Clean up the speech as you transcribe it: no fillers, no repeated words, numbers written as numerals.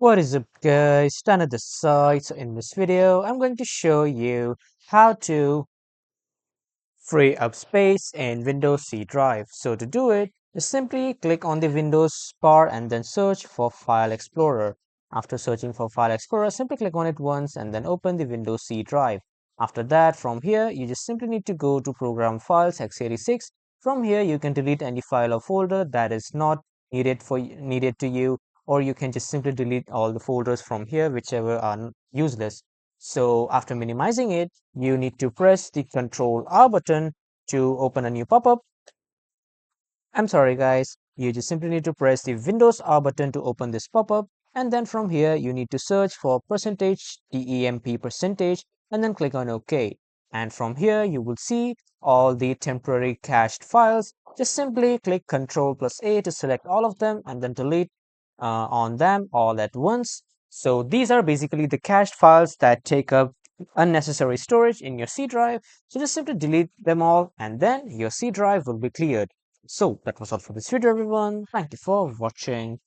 What is up guys, Stan at the side. So in this video, I'm going to show you how to free up space in Windows C drive. So to do it, just simply click on the Windows bar and then search for File Explorer. After searching for File Explorer, simply click on it once and then open the Windows C drive. After that, from here, you just simply need to go to Program Files x86. From here, you can delete any file or folder that is not needed to you, or you can just simply delete all the folders from here, whichever are useless. So after minimizing it, you need to press the Control R button to open a new pop-up. I'm sorry guys, you just simply need to press the Windows R button to open this pop-up, and then from here you need to search for %temp percentage and then click on OK. And from here you will see all the temporary cached files. Just simply click Ctrl plus A to select all of them and then delete on them all at once. So these are basically the cached files that take up unnecessary storage in your C drive. So just simply delete them all and then your C drive will be cleared. So that was all for this video everyone. Thank you for watching.